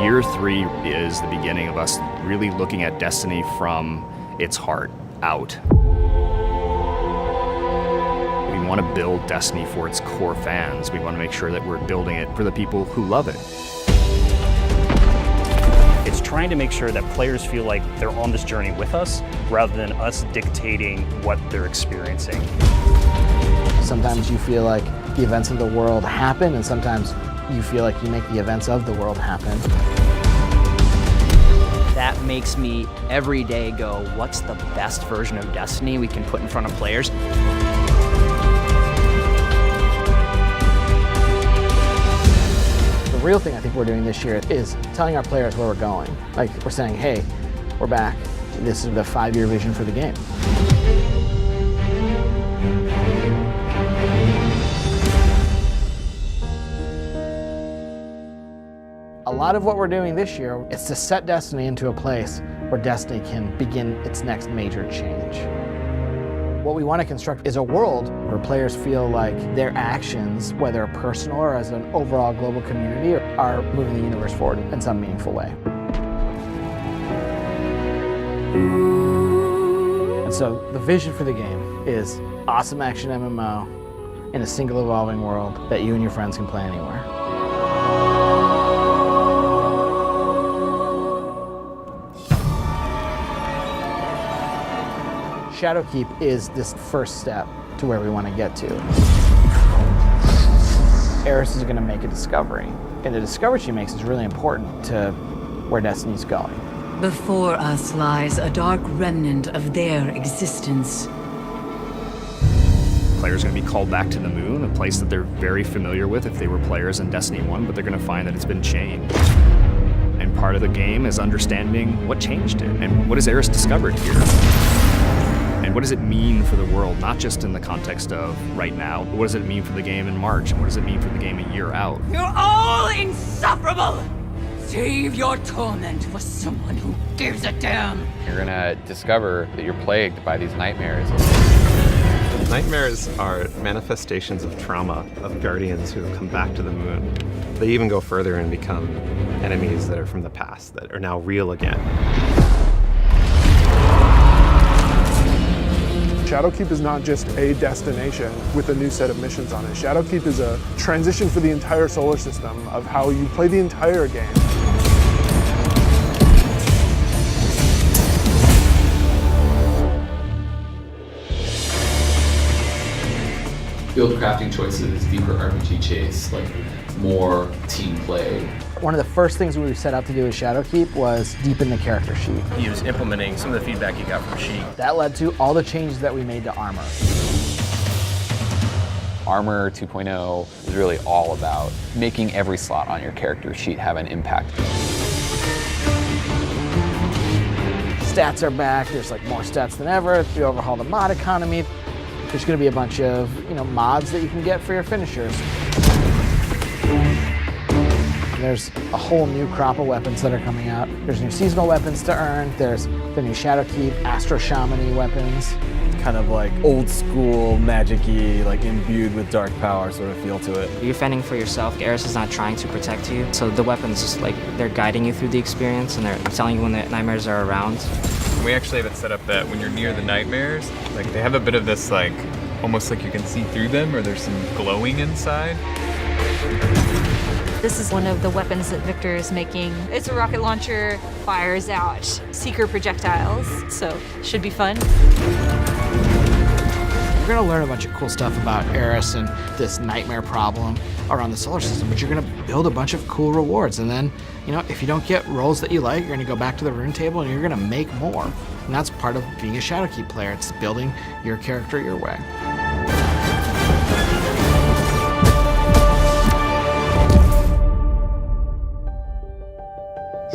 Year 3 is the beginning of us really looking at Destiny from its heart out. We want to build Destiny for its core fans. We want to make sure that we're building it for the people who love it. It's trying to make sure that players feel like they're on this journey with us, rather than us dictating what they're experiencing. Sometimes you feel like the events of the world happen, and sometimes you feel like you make the events of the world happen. That makes me every day go, what's the best version of Destiny we can put in front of players? The real thing I think we're doing this year is telling our players where we're going. Like, we're saying, hey, we're back. This is the 5-year vision for the game. A lot of what we're doing this year is to set Destiny into a place where Destiny can begin its next major change. What we want to construct is a world where players feel like their actions, whether personal or as an overall global community, are moving the universe forward in some meaningful way. And so the vision for the game is awesome action MMO in a single evolving world that you and your friends can play anywhere. Shadowkeep is this first step to where we want to get to. Eris is going to make a discovery, and the discovery she makes is really important to where Destiny's going. Before us lies a dark remnant of their existence. Players are going to be called back to the moon, a place that they're very familiar with if they were players in Destiny 1, but they're going to find that it's been changed. And part of the game is understanding what changed it, and what has Eris discovered here. And what does it mean for the world, not just in the context of right now, but what does it mean for the game in March, and what does it mean for the game a year out? You're all insufferable! Save your torment for someone who gives a damn! You're gonna discover that you're plagued by these nightmares. Nightmares are manifestations of trauma of guardians who have come back to the moon. They even go further and become enemies that are from the past, that are now real again. Shadowkeep is not just a destination with a new set of missions on it. Shadowkeep is a transition for the entire solar system of how you play the entire game. Field crafting choices, deeper RPG chase, like more team play. One of the first things we set out to do with Shadowkeep was deepen the character sheet. He was implementing some of the feedback he got from Sheik. That led to all the changes that we made to Armor. Armor 2.0 is really all about making every slot on your character sheet have an impact. Stats are back, there's like more stats than ever. We overhauled the mod economy. There's gonna be a bunch of, mods that you can get for your finishers. There's a whole new crop of weapons that are coming out. There's new seasonal weapons to earn. There's the new Shadowkeep, Astro Shaman-y weapons. Kind of like old school, magic-y, like imbued with dark power sort of feel to it. You're fending for yourself. Eris is not trying to protect you. So the weapons just they're guiding you through the experience and they're telling you when the nightmares are around. We actually have it set up that when you're near the nightmares, they have a bit of this almost like you can see through them or there's some glowing inside. This is one of the weapons that Victor is making. It's a rocket launcher, fires out seeker projectiles, so should be fun. You're gonna learn a bunch of cool stuff about Eris and this nightmare problem around the solar system, but you're gonna build a bunch of cool rewards. And then, if you don't get roles that you like, you're gonna go back to the rune table and you're gonna make more. And that's part of being a Shadowkeep player. It's building your character your way.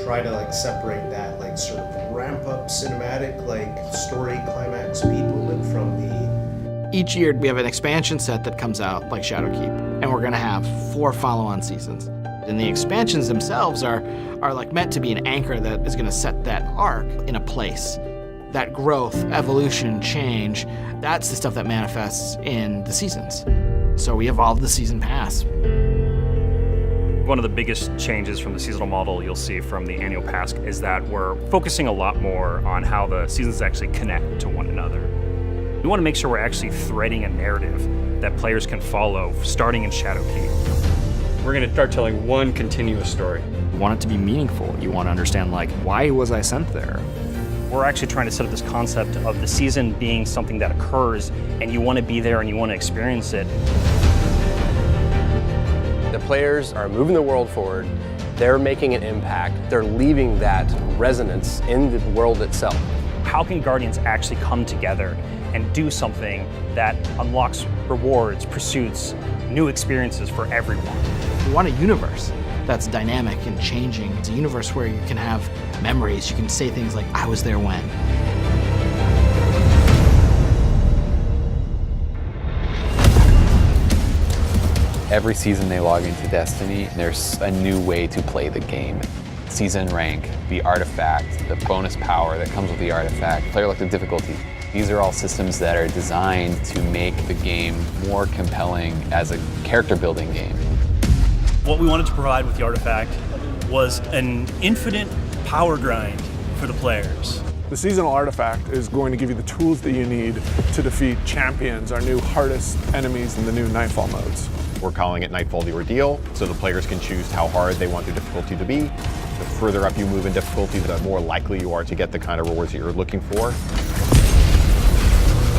Try to separate that sort of ramp up cinematic story climax speed movement from the... Each year we have an expansion set that comes out like Shadowkeep, and we're gonna have 4 follow-on seasons. And the expansions themselves are meant to be an anchor that is gonna set that arc in a place. That growth, evolution, change, that's the stuff that manifests in the seasons. So we evolved the season pass. One of the biggest changes from the seasonal model you'll see from the annual pass is that we're focusing a lot more on how the seasons actually connect to one another. We want to make sure we're actually threading a narrative that players can follow starting in Shadowkeep. We're going to start telling one continuous story. You want it to be meaningful. You want to understand, like, why was I sent there? We're actually trying to set up this concept of the season being something that occurs, and you want to be there and you want to experience it. The players are moving the world forward. They're making an impact. They're leaving that resonance in the world itself. How can Guardians actually come together and do something that unlocks rewards, pursuits, new experiences for everyone? We want a universe that's dynamic and changing. It's a universe where you can have memories. You can say things like, I was there when. Every season they log into Destiny, there's a new way to play the game. Season rank, the artifact, the bonus power that comes with the artifact, player elective difficulty. These are all systems that are designed to make the game more compelling as a character building game. What we wanted to provide with the artifact was an infinite power grind for the players. The seasonal artifact is going to give you the tools that you need to defeat champions, our new hardest enemies in the new Nightfall modes. We're calling it Nightfall the Ordeal, so the players can choose how hard they want their difficulty to be. The further up you move in difficulty, the more likely you are to get the kind of rewards that you're looking for.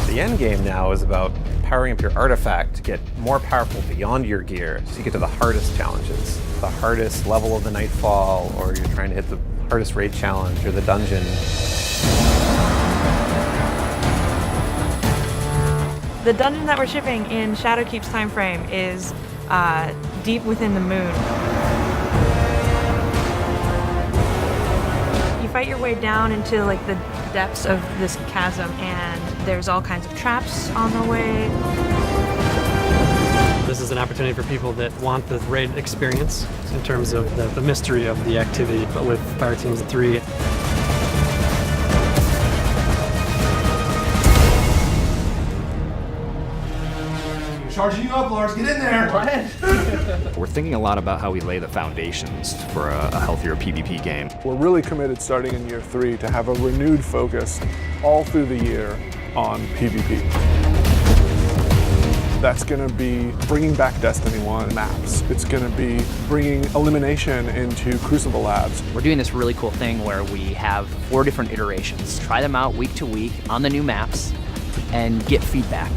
The end game now is about powering up your artifact to get more powerful beyond your gear, so you get to the hardest challenges. The hardest level of the Nightfall, or you're trying to hit the hardest raid challenge, or the dungeon. The dungeon that we're shipping in Shadowkeep's time frame is deep within the moon. You fight your way down into like the depths of this chasm, and there's all kinds of traps on the way. This is an opportunity for people that want the raid experience in terms of the mystery of the activity, but with Fire Teams 3. Charging you up, Lars. Get in there. Go ahead. We're thinking a lot about how we lay the foundations for a healthier PvP game. We're really committed starting in year 3 to have a renewed focus all through the year on PvP. That's going to be bringing back Destiny 1 maps. It's going to be bringing elimination into Crucible Labs. We're doing this really cool thing where we have 4 different iterations. Try them out week to week on the new maps and get feedback.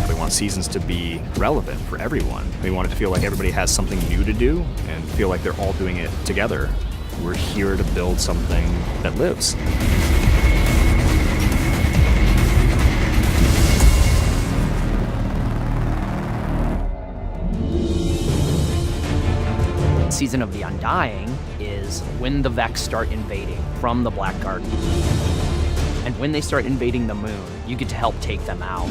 We want seasons to be relevant for everyone. We want it to feel like everybody has something new to do and feel like they're all doing it together. We're here to build something that lives. Season of the Undying is when the Vex start invading from the Black Garden. And when they start invading the moon, you get to help take them out.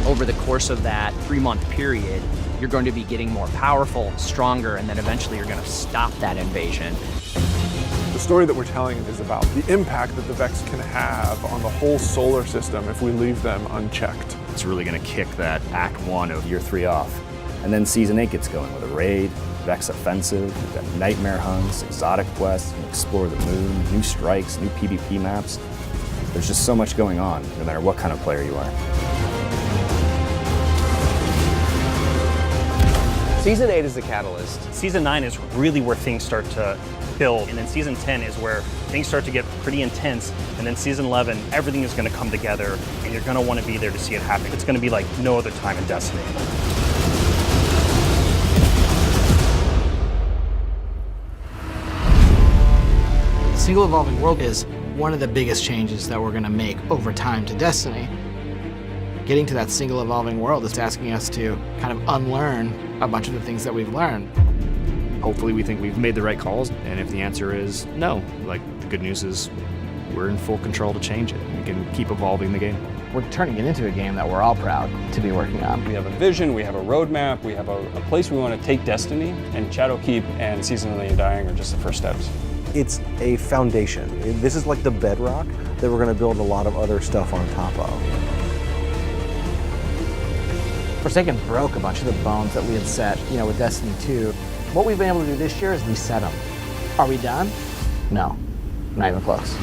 Over the course of that 3-month period, you're going to be getting more powerful, stronger, and then eventually you're going to stop that invasion. The story that we're telling is about the impact that the Vex can have on the whole solar system if we leave them unchecked. It's really going to kick that Act 1 of Year 3 off. And then Season 8 gets going with a raid, Vex offensive, we've got nightmare hunts, exotic quests, explore the moon, new strikes, new PvP maps. There's just so much going on, no matter what kind of player you are. Season 8 is the catalyst. Season 9 is really where things start to build, and then Season 10 is where things start to get pretty intense, and then Season 11, everything is going to come together, and you're going to want to be there to see it happen. It's going to be like no other time in Destiny. Single evolving world is one of the biggest changes that we're going to make over time to Destiny. Getting to that single evolving world is asking us to kind of unlearn a bunch of the things that we've learned. Hopefully we think we've made the right calls, and if the answer is no, like, the good news is we're in full control to change it. We can keep evolving the game. We're turning it into a game that we're all proud to be working on. We have a vision, we have a roadmap, we have a place we want to take Destiny, and Shadowkeep and Season of the Undying are just the first steps. It's a foundation. This is like the bedrock that we're going to build a lot of other stuff on top of. Forsaken broke a bunch of the bones that we had set, with Destiny 2. What we've been able to do this year is reset them. Are we done? No, not even close.